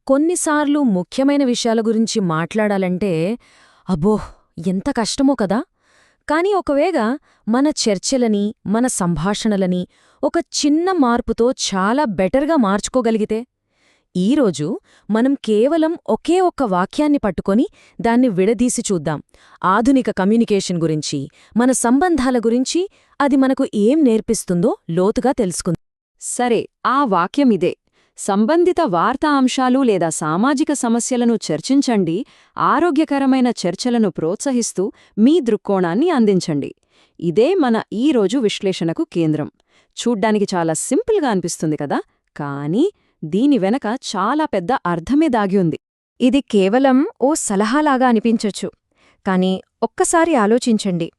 కొన్నిసార్లు ముఖ్యమైన విషయాల గురించి మాట్లాడాలంటే అబ్బో ఎంత కష్టమో కదా. కాని ఒకవేళ మన చర్చలని, మన సంభాషణలని ఒక చిన్న మార్పుతో చాలా బెటర్గా మార్చుకోగలిగితే, ఈరోజు మనం కేవలం ఒకే ఒక్క వాక్యాన్ని పట్టుకొని దాన్ని విడదీసి చూద్దాం. ఆధునిక కమ్యూనికేషన్ గురించి, మన సంబంధాల గురించి అది మనకు ఏం నేర్పిస్తుందో లోతుగా తెలుసుకుందాం. సరే, ఆ వాక్యమిదే. సంబంధిత వార్తా అంశాలు లేదా సామాజిక సమస్యలను చర్చించండి, ఆరోగ్యకరమైన చర్చలను ప్రోత్సహిస్తూ మీ దృక్కోణాన్ని అందించండి. ఇదే మన ఈరోజు విశ్లేషణకు కేంద్రం. చూడ్డానికి చాలా సింపుల్గా అనిపిస్తుంది కదా, కానీ దీని వెనక చాలా పెద్ద అర్థమే దాగి ఉంది. ఇది కేవలం ఓ సలహాలాగా అనిపించొచ్చు, కానీ ఒక్కసారి ఆలోచించండి.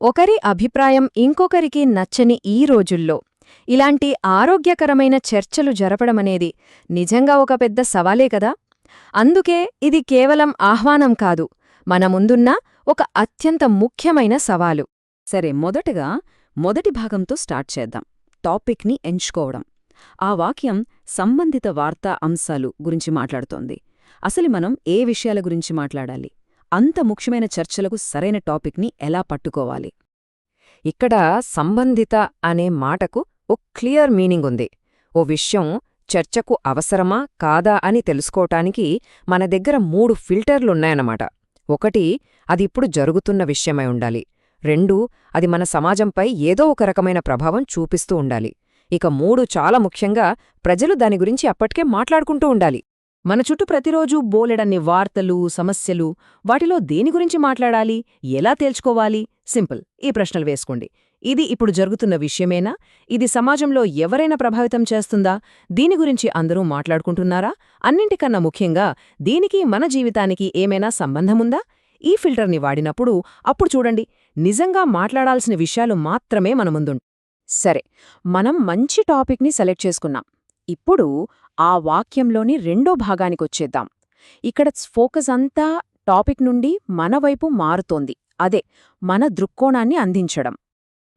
ఒకరి అభిప్రాయం ఇంకొకరికి నచ్చని ఈ రోజుల్లో ఇలాంటి ఆరోగ్యకరమైన చర్చలు జరపడమనేది నిజంగా ఒక పెద్ద సవాలే కదా. అందుకే ఇది కేవలం ఆహ్వానం కాదు, మన ముందున్న ఒక అత్యంత ముఖ్యమైన సవాలు. సరే, మొదటి భాగంతో స్టార్ట్ చేద్దాం. టాపిక్ని ఎంచుకోవడం. ఆ వాక్యం సంబంధిత వార్తా అంశాలు గురించి మాట్లాడుతోంది. అసలు మనం ఏ విషయాల గురించి మాట్లాడాలి? అంత ముఖ్యమైన చర్చలకు సరైన టాపిక్ని ఎలా పట్టుకోవాలి? ఇక్కడ సంబంధిత అనే మాటకు ఓ క్లియర్ మీనింగ్ ఉంది. ఓ విషయం చర్చకు అవసరమా కాదా అని తెలుసుకోవటానికి మన దగ్గర 3 ఫిల్టర్లున్నాయన్నమాట. 1, అది ఇప్పుడు జరుగుతున్న విషయమై ఉండాలి. 2, అది మన సమాజంపై ఏదో ఒక రకమైన ప్రభావం చూపిస్తూ ఉండాలి. ఇక 3, చాలా ముఖ్యంగా, ప్రజలు దాని గురించి అప్పటికే మాట్లాడుకుంటూ ఉండాలి. మన చుట్టూ ప్రతిరోజూ బోలెడన్ని వార్తలు, సమస్యలు. వాటిలో దేని గురించి మాట్లాడాలి, ఎలా తేల్చుకోవాలి? సింపుల్, ఈ ప్రశ్నలు వేసుకోండి. ఇది ఇప్పుడు జరుగుతున్న విషయమేనా? ఇది సమాజంలో ఎవరైనా ప్రభావితం చేస్తుందా? దీని గురించి అందరూ మాట్లాడుకుంటున్నారా? అన్నింటికన్నా ముఖ్యంగా, దీనికి మన జీవితానికి ఏమైనా సంబంధముందా? ఈ ఫిల్టర్ని వాడినప్పుడు అప్పుడు చూడండి, నిజంగా మాట్లాడాల్సిన విషయాలు మాత్రమే మన ముందుంటాయి. సరే, మనం మంచి టాపిక్ని సెలెక్ట్ చేసుకున్నాం. ఇప్పుడు ఆ వాక్యంలోని రెండో భాగానికొచ్చేద్దాం. ఇక్కడ ఫోకస్ అంతా టాపిక్ నుండి మన వైపు మారుతోంది. అదే, మన దృక్కోణాన్ని అందించడం.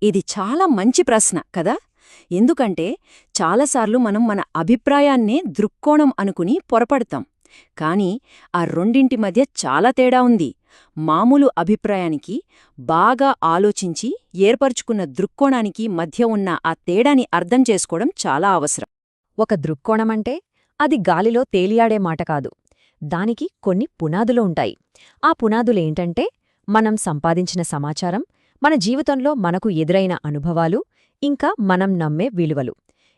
ఇది చాలా మంచి ప్రశ్న కదా. ఎందుకంటే చాలాసార్లు మనం మన అభిప్రాయాన్నే దృక్కోణం అనుకుని పొరపడతాం. కాని ఆ రెండింటి మధ్య చాలా తేడా ఉంది. మామూలు అభిప్రాయానికి, బాగా ఆలోచించి ఏర్పరుచుకున్న దృక్కోణానికి మధ్య ఉన్న ఆ తేడాని అర్థం చేసుకోవడం చాలా అవసరం. ఒక దృక్కోణమంటే అది గాలిలో తేలియాడే మాట కాదు. దానికి కొన్ని పునాదులు ఉంటాయి. ఆ పునాదులేంటంటే, మనం సంపాదించిన సమాచారం, మన జీవితంలో మనకు ఎదురైన అనుభవాలు, ఇంకా మనం నమ్మే విలువలు.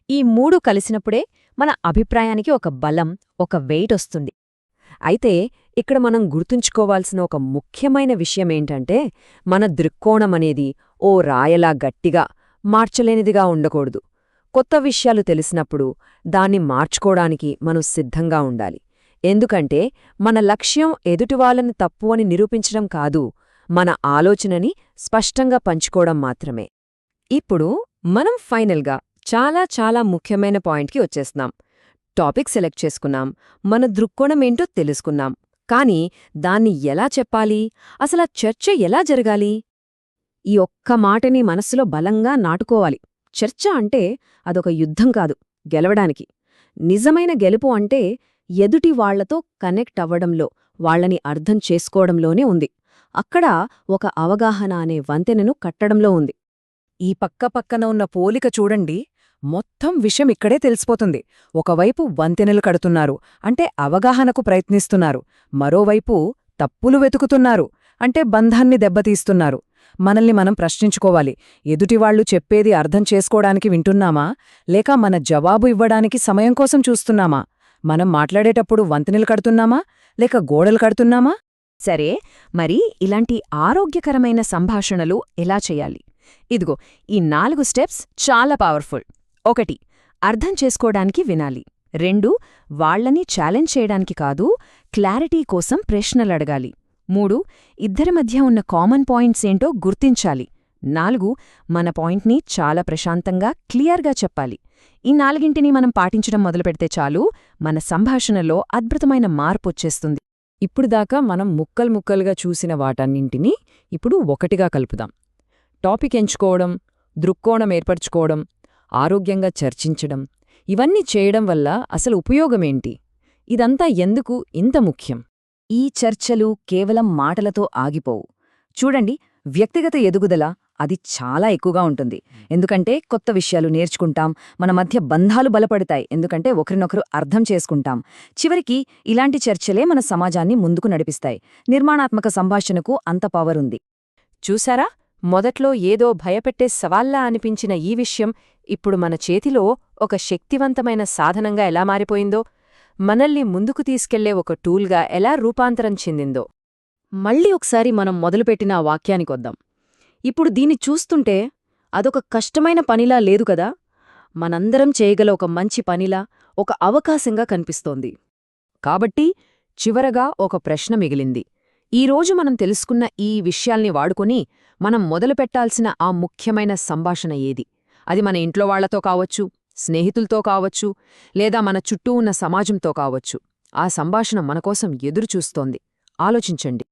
ఈ 3 కలిసినప్పుడే మన అభిప్రాయానికి ఒక బలం, ఒక వెయిట్ వస్తుంది. అయితే ఇక్కడ మనం గుర్తుంచుకోవాల్సిన ఒక ముఖ్యమైన విషయమేంటంటే, మన దృక్కోణమనేది ఓ రాయలా గట్టిగా, మార్చలేనిదిగా ఉండకూడదు. కొత్త విషయాలు తెలిసినప్పుడు దాన్ని మార్చుకోవడానికి మనం సిద్ధంగా ఉండాలి. ఎందుకంటే మన లక్ష్యం ఎదుటివాళ్ళని తప్పు అని నిరూపించడం కాదు, మన ఆలోచనని స్పష్టంగా పంచుకోవడం మాత్రమే. ఇప్పుడు మనం ఫైనల్గా చాలా ముఖ్యమైన పాయింట్కి వచ్చేస్తున్నాం. టాపిక్ సెలెక్ట్ చేసుకున్నాం, మన దృక్కోణమేంటో తెలుసుకున్నాం. కానీ దాన్ని ఎలా చెప్పాలి? అసలా చర్చ ఎలా జరగాలి? ఈ ఒక్క మాటని మనస్సులో బలంగా నాటుకోవాలి. చర్చ అంటే అదొక యుద్ధం కాదు, గెలవడానికి. నిజమైన గెలుపు అంటే ఎదుటి వాళ్లతో కనెక్ట్ అవ్వడంలో, వాళ్లని అర్థం చేసుకోవడంలోనే ఉంది. అక్కడ ఒక అవగాహన అనే వంతెనను కట్టడంలో ఉంది. ఈ పక్కపక్కన ఉన్న పోలిక చూడండి, మొత్తం విషయం ఇక్కడే తెలిసిపోతుంది. ఒకవైపు వంతెనలు కడుతున్నారు, అంటే అవగాహనకు ప్రయత్నిస్తున్నారు. మరోవైపు తప్పులు వెతుకుతున్నారు, అంటే బంధాన్ని దెబ్బతీస్తున్నారు. మనల్ని మనం ప్రశ్నించుకోవాలి. ఎదుటివాళ్లు చెప్పేది అర్థం చేసుకోవడానికి వింటున్నామా, లేక మన జవాబు ఇవ్వడానికి సమయం కోసం చూస్తున్నామా? మనం మాట్లాడేటప్పుడు వంతెనలు కడుతున్నామా, లేక గోడలు కడుతున్నామా? సరే, మరి ఇలాంటి ఆరోగ్యకరమైన సంభాషణలు ఎలా చేయాలి? ఇదిగో, ఈ 4 స్టెప్స్ చాలా పవర్ఫుల్. 1, అర్థం చేసుకోవడానికి వినాలి. 2, వాళ్లని ఛాలెంజ్ చేయడానికి కాదు, క్లారిటీ కోసం ప్రశ్నలడగాలి. 3, ఇద్దరి మధ్య ఉన్న కామన్ పాయింట్స్ ఏంటో గుర్తించాలి. 4, మన పాయింట్ని చాలా ప్రశాంతంగా, క్లియర్గా చెప్పాలి. ఈ 4ంటిని మనం పాటించడం మొదలుపెడితే చాలు, మన సంభాషణలో అద్భుతమైన మార్పొచ్చేస్తుంది. ఇప్పుడుదాకా మనం ముక్కలుగా చూసిన వాటన్నింటినీ ఇప్పుడు ఒకటిగా కలుపుదాం. టాపిక్ ఎంచుకోవడం, దృక్కోణం ఏర్పరచుకోవడం, ఆరోగ్యంగా చర్చించడం, ఇవన్నీ చేయడం వల్ల అసలు ఉపయోగమేంటి? ఇదంతా ఎందుకు ఇంత ముఖ్యం? ఈ చర్చలు కేవలం మాటలతో ఆగిపోవు. చూడండి, వ్యక్తిగత ఎదుగుదల అది చాలా ఎక్కువగా ఉంటుంది. ఎందుకంటే కొత్త విషయాలు నేర్చుకుంటాం, మన మధ్య బంధాలు బలపడతాయి, ఎందుకంటే ఒకరినొకరు అర్థం చేసుకుంటాం. చివరికి ఇలాంటి చర్చలే మన సమాజాన్ని ముందుకు నడిపిస్తాయి. నిర్మాణాత్మక సంభాషణకు అంత పవర్ ఉంది. చూసారా, మొదట్లో ఏదో భయపెట్టే సవాల్లా అనిపించిన ఈ విషయం ఇప్పుడు మన చేతిలో ఒక శక్తివంతమైన సాధనంగా ఎలా మారిపోయిందో, మనల్ని ముందుకు తీసుకెళ్లే ఒక టూల్గా ఎలా రూపాంతరం చెందిందో. మళ్ళీ ఒకసారి మనం మొదలుపెట్టిన ఆ వాక్యానికొద్దాం. ఇప్పుడు దీన్ని చూస్తుంటే అదొక కష్టమైన పనిలా లేదు కదా, మనందరం చేయగల ఒక మంచి పనిలా, ఒక అవకాశంగా కనిపిస్తోంది. కాబట్టి చివరగా ఒక ప్రశ్న మిగిలింది. ఈరోజు మనం తెలుసుకున్న ఈ విషయాల్ని వాడుకొని మనం మొదలుపెట్టాల్సిన ఆ ముఖ్యమైన సంభాషణ ఏది? అది మన ఇంట్లో వాళ్లతో కావచ్చు, స్నేహితులతో కావచ్చు, లేదా మన చుట్టూ ఉన్న సమాజంతో కావచ్చు. ఆ సంభాషణ మనకోసం ఎదురుచూస్తోంది. ఆలోచించండి.